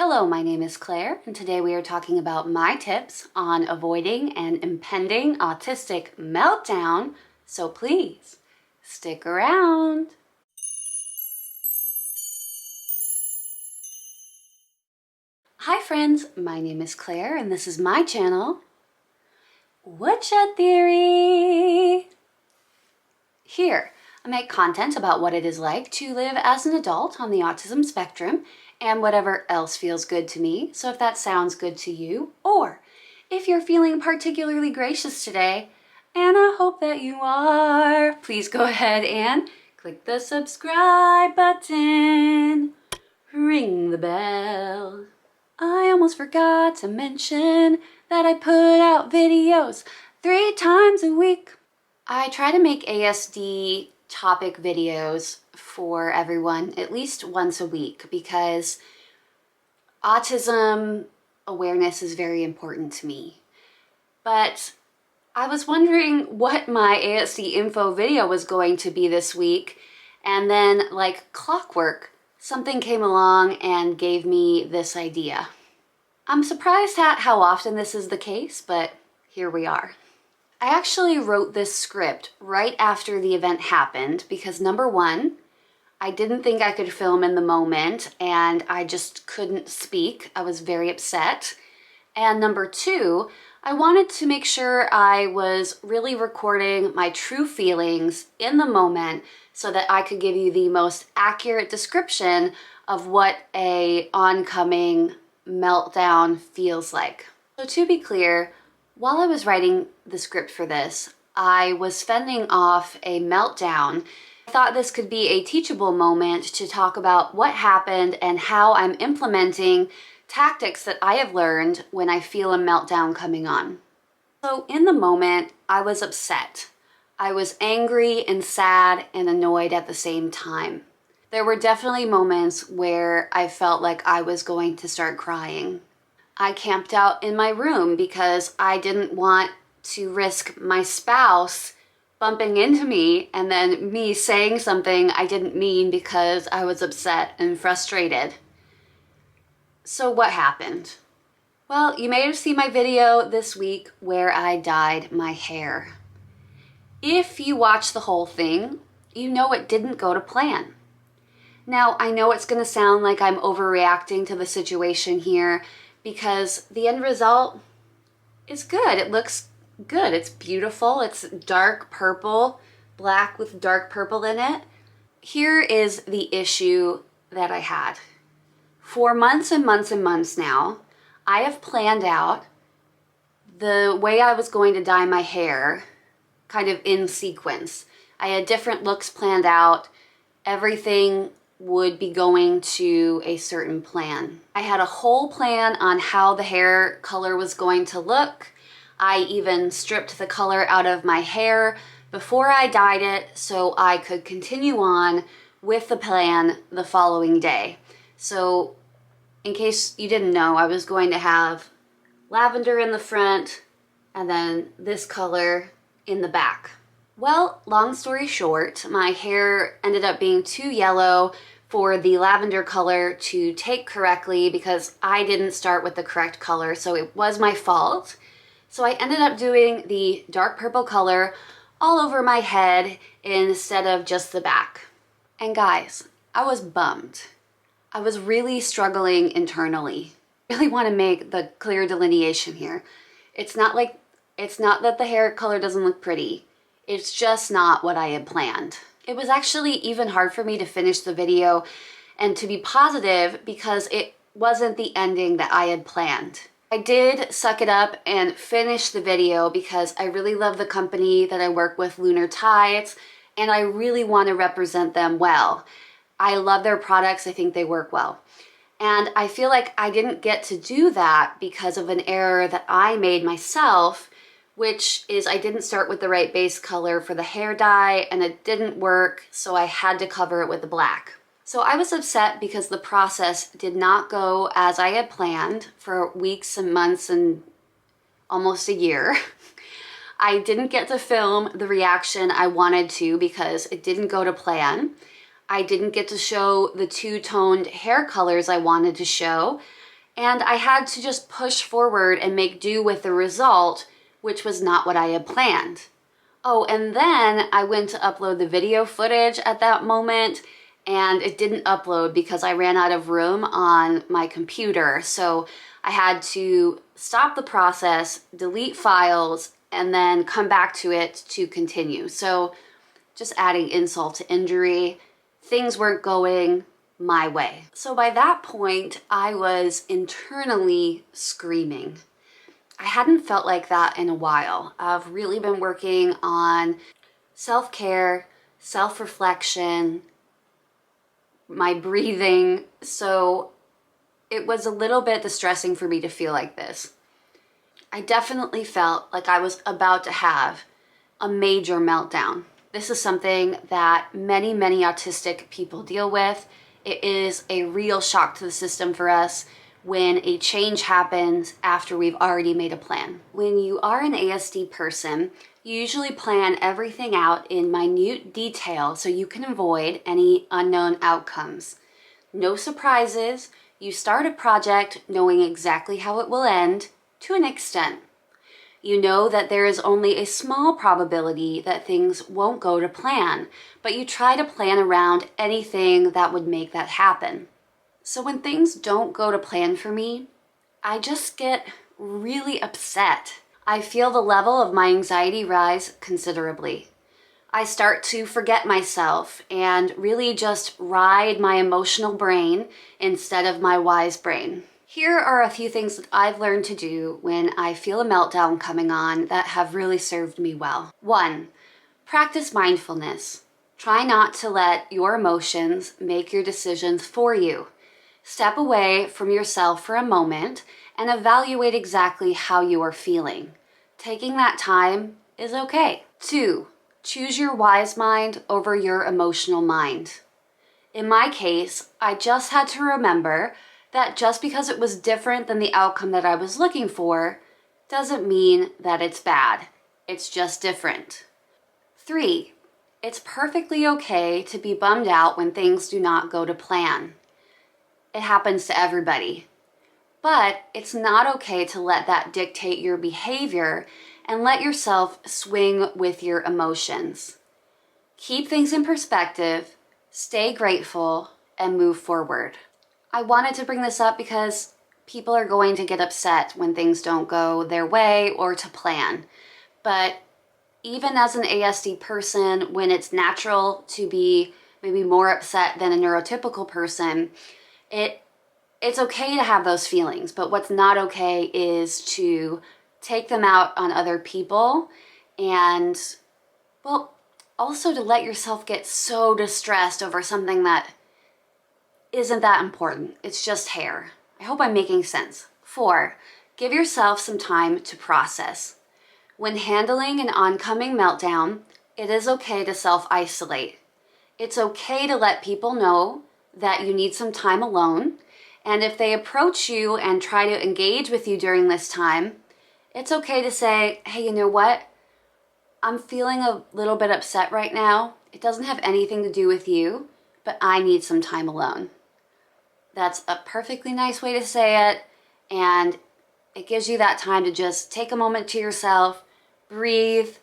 Hello, my name is Claire, and today we are talking about my tips on avoiding an impending autistic meltdown, so please stick around. Hi friends, my name is Claire, and this is my channel, Whatcha Theory? Here, I make content about what it is like to live as an adult on the autism spectrum and whatever else feels good to me. So if that sounds good to you, or if you're feeling particularly gracious today, and I hope that you are, please go ahead and click the subscribe button, ring the bell. I almost forgot to mention that I put out videos 3 times a week. I try to make ASD topic videos for everyone at least once a week because autism awareness is very important to me. But I was wondering what my ASD info video was going to be this week, and then like clockwork, something came along and gave me this idea. I'm surprised at how often this is the case, but here we are. I actually wrote this script right after the event happened because number one, I didn't think I could film in the moment and I just couldn't speak. I was very upset. And number two, I wanted to make sure I was really recording my true feelings in the moment so that I could give you the most accurate description of what a oncoming meltdown feels like. So to be clear, while I was writing the script for this, I was fending off a meltdown. I thought this could be a teachable moment to talk about what happened and how I'm implementing tactics that I have learned when I feel a meltdown coming on. So in the moment, I was upset. I was angry and sad and annoyed at the same time. There were definitely moments where I felt like I was going to start crying. I camped out in my room because I didn't want to risk my spouse bumping into me and then me saying something I didn't mean because I was upset and frustrated. So what happened? Well, you may have seen my video this week where I dyed my hair. If you watch the whole thing, you know it didn't go to plan. Now, I know it's going to sound like I'm overreacting to the situation here, because the end result is good. It looks good. It's beautiful. It's dark purple, black with dark purple in it. Here is the issue that I had. For months and months and months now, I have planned out the way I was going to dye my hair kind of in sequence. I had different looks planned out. Everything would be going to a certain plan. I had a whole plan on how the hair color was going to look. I even stripped the color out of my hair before I dyed it so I could continue on with the plan the following day. So in case you didn't know, I was going to have lavender in the front and then this color in the back. Well, long story short, my hair ended up being too yellow for the lavender color to take correctly because I didn't start with the correct color, so it was my fault. So I ended up doing the dark purple color all over my head instead of just the back. And guys, I was bummed. I was really struggling internally. I really want to make the clear delineation here. It's not that the hair color doesn't look pretty. It's just not what I had planned. It was actually even hard for me to finish the video and to be positive because it wasn't the ending that I had planned. I did suck it up and finish the video because I really love the company that I work with, Lunar Tides, and I really want to represent them well. I love their products. I think they work well. And I feel like I didn't get to do that because of an error that I made myself, which is I didn't start with the right base color for the hair dye and it didn't work, so I had to cover it with the black. So I was upset because the process did not go as I had planned for weeks and months and almost a year. I didn't get to film the reaction I wanted to because it didn't go to plan. I didn't get to show the two-toned hair colors I wanted to show. and I had to just push forward and make do with the result, which was not what I had planned. Oh, and then I went to upload the video footage at that moment, and it didn't upload because I ran out of room on my computer. So I had to stop the process, delete files, and then come back to it to continue. So just adding insult to injury, things weren't going my way. So by that point, I was internally screaming. I hadn't felt like that in a while. I've really been working on self-care, self-reflection, my breathing, so it was a little bit distressing for me to feel like this. I definitely felt like I was about to have a major meltdown. This is something that many autistic people deal with. It is a real shock to the system for us when a change happens after we've already made a plan. When you are an ASD person, you usually plan everything out in minute detail so you can avoid any unknown outcomes. No surprises. You start a project knowing exactly how it will end to an extent. You know that there is only a small probability that things won't go to plan, but you try to plan around anything that would make that happen. So when things don't go to plan for me, I just get really upset. I feel the level of my anxiety rise considerably. I start to forget myself and really just ride my emotional brain instead of my wise brain. Here are a few things that I've learned to do when I feel a meltdown coming on that have really served me well. 1, practice mindfulness. Try not to let your emotions make your decisions for you. Step away from yourself for a moment and evaluate exactly how you are feeling. Taking that time is okay. 2, choose your wise mind over your emotional mind. In my case, I just had to remember that just because it was different than the outcome that I was looking for, doesn't mean that it's bad. It's just different. 3, it's perfectly okay to be bummed out when things do not go to plan. It happens to everybody. But it's not okay to let that dictate your behavior and let yourself swing with your emotions. Keep things in perspective, stay grateful, and move forward. I wanted to bring this up because people are going to get upset when things don't go their way or to plan. But even as an ASD person, when it's natural to be maybe more upset than a neurotypical person, it's okay to have those feelings. But what's not okay is to take them out on other people and, well, also to let yourself get so distressed over something that isn't that important. It's just hair. I hope I'm making sense. 4, give yourself some time to process. When handling an oncoming meltdown, it is okay to self-isolate. It's okay to let people know that you need some time alone, and if they approach you and try to engage with you during this time, it's okay to say, hey, you know what? I'm feeling a little bit upset right now. It doesn't have anything to do with you, but I need some time alone. That's a perfectly nice way to say it, and it gives you that time to just take a moment to yourself, breathe,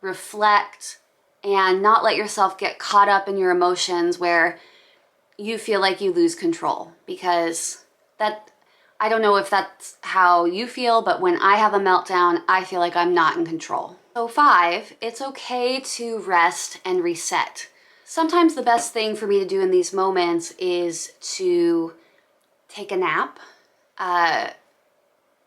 reflect, and not let yourself get caught up in your emotions where you feel like you lose control. Because I don't know if that's how you feel, but when I have a meltdown, I feel like I'm not in control. So 5, it's okay to rest and reset. Sometimes the best thing for me to do in these moments is to take a nap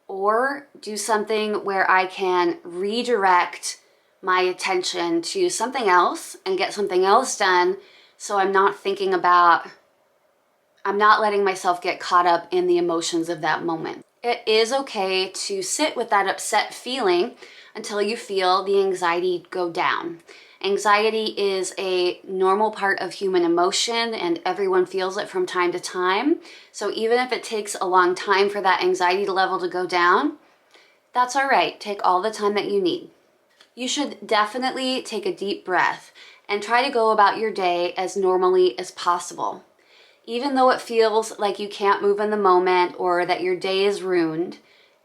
or do something where I can redirect my attention to something else and get something else done, so I'm not letting myself get caught up in the emotions of that moment. It is okay to sit with that upset feeling until you feel the anxiety go down. Anxiety is a normal part of human emotion, and everyone feels it from time to time. So even if it takes a long time for that anxiety level to go down, that's all right. Take all the time that you need. You should definitely take a deep breath and try to go about your day as normally as possible. Even though it feels like you can't move in the moment or that your day is ruined,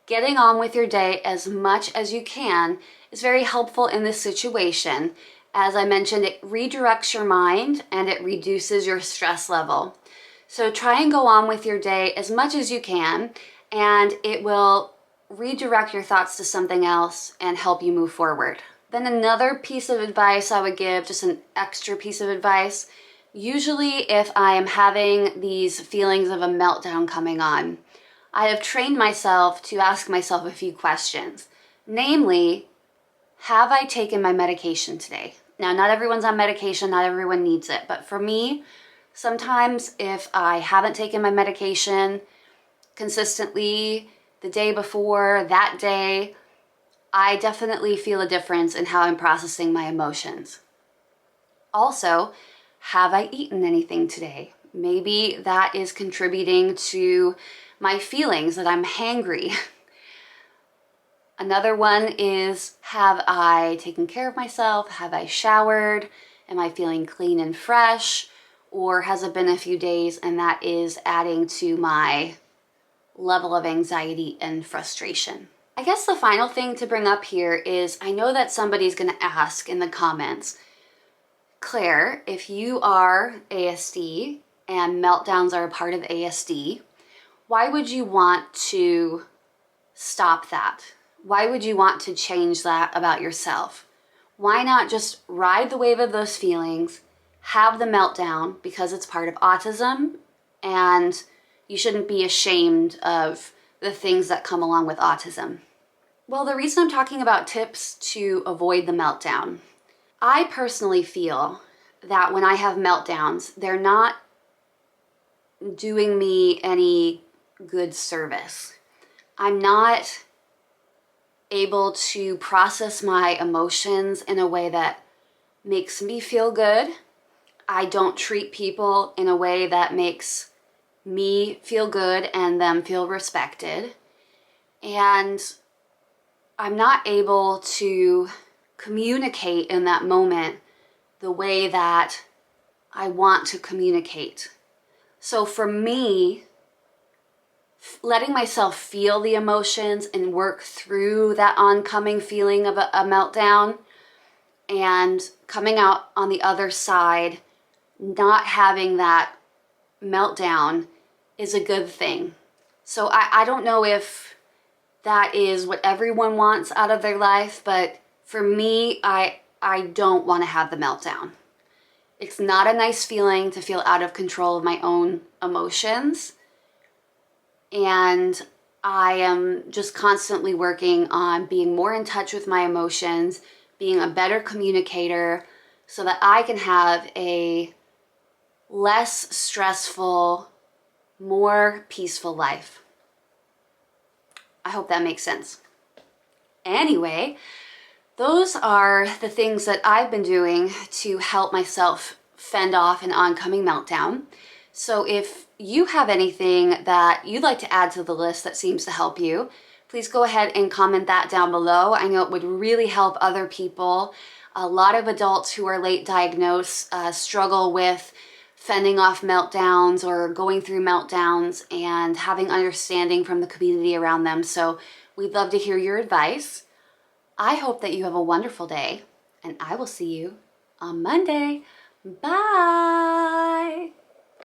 getting on with your day as much as you can is very helpful in this situation. As I mentioned, it redirects your mind and it reduces your stress level. So try and go on with your day as much as you can, and it will redirect your thoughts to something else and help you move forward. Then another piece of advice I would give, just an extra piece of advice, usually if I am having these feelings of a meltdown coming on, I have trained myself to ask myself a few questions. Namely, have I taken my medication today? Now, not everyone's on medication, not everyone needs it, but for me, sometimes if I haven't taken my medication consistently the day before, that day, I definitely feel a difference in how I'm processing my emotions. Also, have I eaten anything today? Maybe that is contributing to my feelings that I'm hangry. Another one is, have I taken care of myself? Have I showered? Am I feeling clean and fresh? Or has it been a few days and that is adding to my level of anxiety and frustration? I guess the final thing to bring up here is, I know that somebody's going to ask in the comments, Claire, if you are ASD and meltdowns are a part of ASD, why would you want to stop that? Why would you want to change that about yourself? Why not just ride the wave of those feelings, have the meltdown because it's part of autism, and you shouldn't be ashamed of the things that come along with autism? Well, the reason I'm talking about tips to avoid the meltdown, I personally feel that when I have meltdowns, they're not doing me any good service. I'm not able to process my emotions in a way that makes me feel good. I don't treat people in a way that makes me feel good and them feel respected. And I'm not able to communicate in that moment the way that I want to communicate. So for me, letting myself feel the emotions and work through that oncoming feeling of a meltdown and coming out on the other side, not having that meltdown, is a good thing. So I don't know if that is what everyone wants out of their life, but for me, I don't want to have the meltdown. It's not a nice feeling to feel out of control of my own emotions. And I am just constantly working on being more in touch with my emotions, being a better communicator so that I can have a less stressful, more peaceful life. I hope that makes sense. Anyway, those are the things that I've been doing to help myself fend off an oncoming meltdown. So if you have anything that you'd like to add to the list that seems to help you, please go ahead and comment that down below. I know it would really help other people. A lot of adults who are late diagnosed struggle with fending off meltdowns or going through meltdowns and having understanding from the community around them. So we'd love to hear your advice. I hope that you have a wonderful day, and I will see you on Monday. Bye!